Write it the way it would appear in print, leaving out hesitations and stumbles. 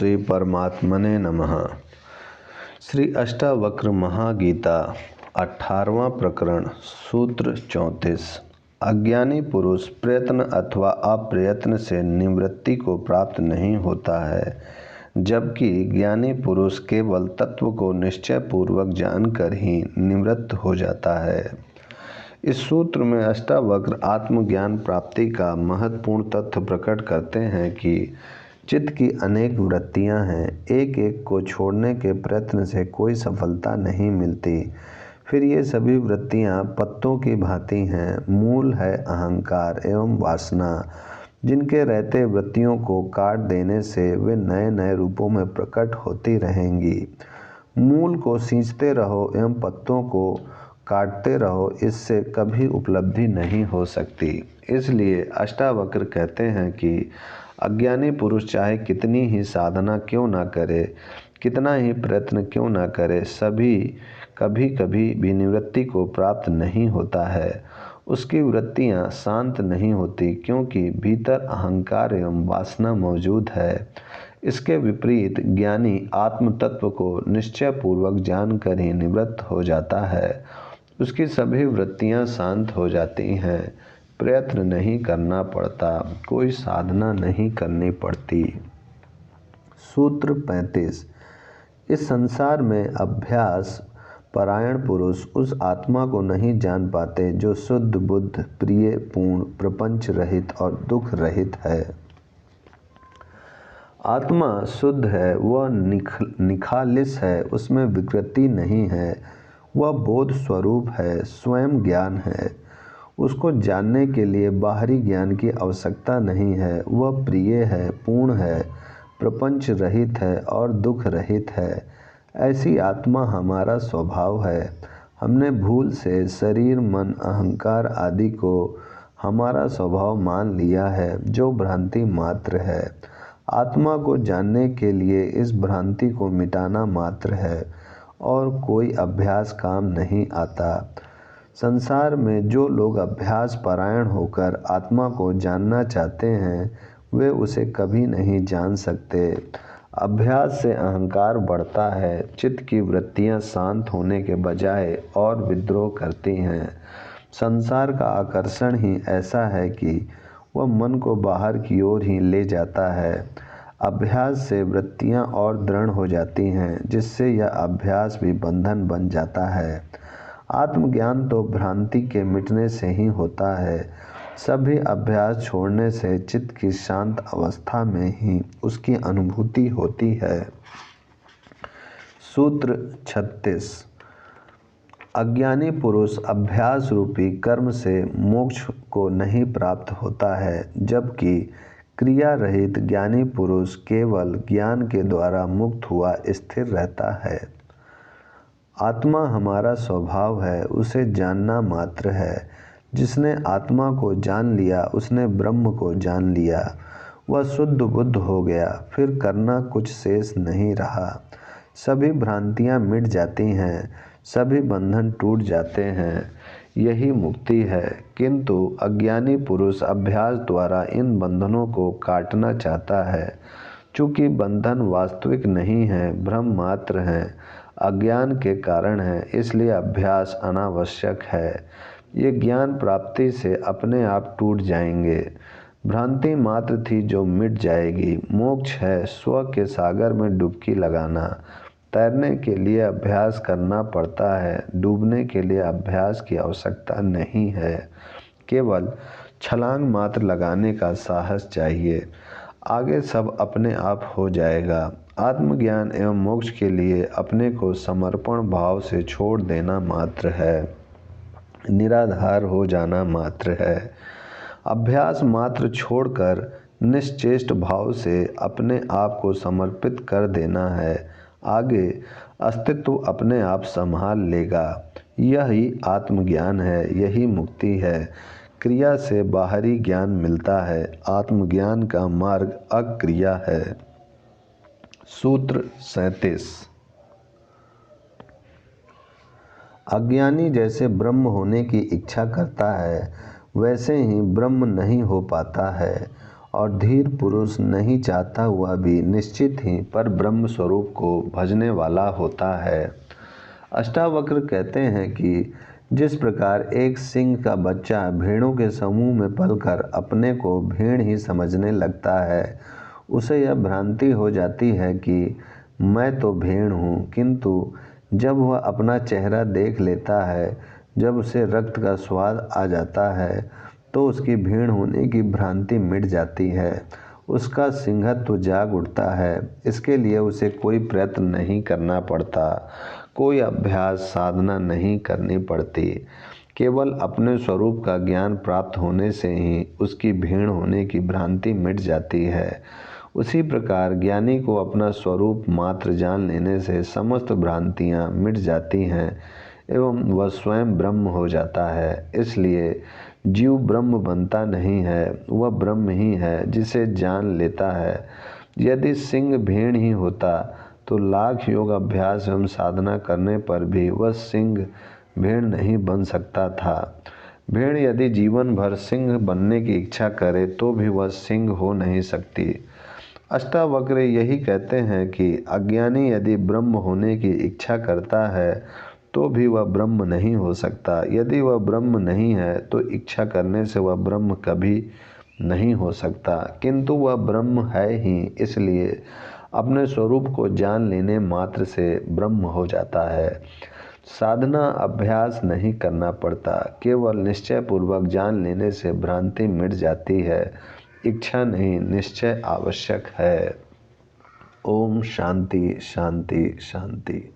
श्री परमात्मने नमः। श्री अष्टावक्र महागीता 18वां प्रकरण सूत्र 34। अज्ञानी पुरुष प्रयत्न अथवा अप्रयत्न से निवृत्ति को प्राप्त नहीं होता है, जबकि ज्ञानी पुरुष केवल तत्व को निश्चय पूर्वक जानकर ही निवृत्त हो जाता है। इस सूत्र में अष्टावक्र आत्मज्ञान प्राप्ति का महत्वपूर्ण तथ्य प्रकट करते हैं कि चित्त की अनेक वृत्तियां हैं, एक एक को छोड़ने के प्रयत्न से कोई सफलता नहीं मिलती। फिर ये सभी वृत्तियां पत्तों की भांति हैं। मूल है अहंकार एवं वासना, जिनके रहते वृत्तियों को काट देने से वे नए नए रूपों में प्रकट होती रहेंगी। मूल को सींचते रहो एवं पत्तों को काटते रहो, इससे कभी उपलब्धि नहीं हो सकती। इसलिए अष्टावक्र कहते हैं कि अज्ञानी पुरुष चाहे कितनी ही साधना क्यों ना करे, कितना ही प्रयत्न क्यों ना करे, कभी कभी भी निवृत्ति को प्राप्त नहीं होता है। उसकी वृत्तियां शांत नहीं होती, क्योंकि भीतर अहंकार एवं वासना मौजूद है। इसके विपरीत ज्ञानी आत्म तत्व को निश्चय पूर्वक जानकर ही निवृत्त हो जाता है। उसकी सभी वृत्तियां शांत हो जाती हैं, प्रयत्न नहीं करना पड़ता, कोई साधना नहीं करनी पड़ती। सूत्र 35। इस संसार में अभ्यास परायण पुरुष उस आत्मा को नहीं जान पाते जो शुद्ध बुद्ध, प्रिय, पूर्ण, प्रपंच रहित और दुख रहित है। आत्मा शुद्ध है, वह निखालिस है, उसमें विकृति नहीं है, वह बोध स्वरूप है, स्वयं ज्ञान है। उसको जानने के लिए बाहरी ज्ञान की आवश्यकता नहीं है। वह प्रिय है, पूर्ण है, प्रपंच रहित है और दुख रहित है। ऐसी आत्मा हमारा स्वभाव है। हमने भूल से शरीर, मन, अहंकार आदि को हमारा स्वभाव मान लिया है, जो भ्रांति मात्र है। आत्मा को जानने के लिए इस भ्रांति को मिटाना मात्र है और कोई अभ्यास काम नहीं आता। संसार में जो लोग अभ्यास परायण होकर आत्मा को जानना चाहते हैं, वे उसे कभी नहीं जान सकते। अभ्यास से अहंकार बढ़ता है, चित्त की वृत्तियां शांत होने के बजाय और विद्रोह करती हैं। संसार का आकर्षण ही ऐसा है कि वह मन को बाहर की ओर ही ले जाता है। अभ्यास से वृत्तियां और दृढ़ हो जाती हैं, जिससे यह अभ्यास भी बंधन बन जाता है। आत्मज्ञान तो भ्रांति के मिटने से ही होता है। सभी अभ्यास छोड़ने से चित्त की शांत अवस्था में ही उसकी अनुभूति होती है। सूत्र 36। अज्ञानी पुरुष अभ्यास रूपी कर्म से मोक्ष को नहीं प्राप्त होता है, जबकि क्रिया रहित ज्ञानी पुरुष केवल ज्ञान के द्वारा मुक्त हुआ स्थिर रहता है। आत्मा हमारा स्वभाव है, उसे जानना मात्र है। जिसने आत्मा को जान लिया, उसने ब्रह्म को जान लिया। वह शुद्ध बुद्ध हो गया, फिर करना कुछ शेष नहीं रहा। सभी भ्रांतियां मिट जाती हैं, सभी बंधन टूट जाते हैं। यही मुक्ति है। किंतु अज्ञानी पुरुष अभ्यास द्वारा इन बंधनों को काटना चाहता है। चूँकि बंधन वास्तविक नहीं है, भ्रम मात्र है, अज्ञान के कारण है, इसलिए अभ्यास अनावश्यक है। ये ज्ञान प्राप्ति से अपने आप टूट जाएंगे। भ्रांति मात्र थी जो मिट जाएगी। मोक्ष है स्व के सागर में डुबकी लगाना। तैरने के लिए अभ्यास करना पड़ता है, डूबने के लिए अभ्यास की आवश्यकता नहीं है। केवल छलांग मात्र लगाने का साहस चाहिए, आगे सब अपने आप हो जाएगा। आत्मज्ञान एवं मोक्ष के लिए अपने को समर्पण भाव से छोड़ देना मात्र है, निराधार हो जाना मात्र है। अभ्यास मात्र छोड़कर निश्चेष्ट भाव से अपने आप को समर्पित कर देना है। आगे अस्तित्व अपने आप संभाल लेगा। यही आत्मज्ञान है, यही मुक्ति है। क्रिया से बाहरी ज्ञान मिलता है, आत्मज्ञान का मार्ग अक्रिया है। सूत्र 37। अज्ञानी जैसे ब्रह्म होने की इच्छा करता है, वैसे ही ब्रह्म नहीं हो पाता है और धीर पुरुष नहीं चाहता हुआ भी निश्चित ही पर ब्रह्म स्वरूप को भजने वाला होता है। अष्टावक्र कहते हैं कि जिस प्रकार एक सिंह का बच्चा भेड़ों के समूह में पलकर अपने को भेड़ ही समझने लगता है, उसे यह भ्रांति हो जाती है कि मैं तो भेड़ हूँ, किंतु जब वह अपना चेहरा देख लेता है, जब उसे रक्त का स्वाद आ जाता है, तो उसकी भेड़ होने की भ्रांति मिट जाती है, उसका सिंहत्व जाग उठता है। इसके लिए उसे कोई प्रयत्न नहीं करना पड़ता, कोई अभ्यास साधना नहीं करनी पड़ती, केवल अपने स्वरूप का ज्ञान प्राप्त होने से ही उसकी भेड़ होने की भ्रांति मिट जाती है। उसी प्रकार ज्ञानी को अपना स्वरूप मात्र जान लेने से समस्त भ्रांतियाँ मिट जाती हैं एवं वह स्वयं ब्रह्म हो जाता है। इसलिए जीव ब्रह्म बनता नहीं है, वह ब्रह्म ही है जिसे जान लेता है। यदि सिंह भेड़ ही होता तो लाख योग अभ्यास एवं साधना करने पर भी वह सिंह भेड़ नहीं बन सकता था। भेड़ यदि जीवन भर सिंह बनने की इच्छा करे तो भी वह सिंह हो नहीं सकती। अष्टावक्र यही कहते हैं कि अज्ञानी यदि ब्रह्म होने की इच्छा करता है तो भी वह ब्रह्म नहीं हो सकता। यदि वह ब्रह्म नहीं है तो इच्छा करने से वह ब्रह्म कभी नहीं हो सकता, किंतु वह ब्रह्म है ही, इसलिए अपने स्वरूप को जान लेने मात्र से ब्रह्म हो जाता है। साधना अभ्यास नहीं करना पड़ता, केवल निश्चय पूर्वक जान लेने से भ्रांति मिट जाती है। इच्छा नहीं, निश्चय आवश्यक है। ओम शांति शांति शांति।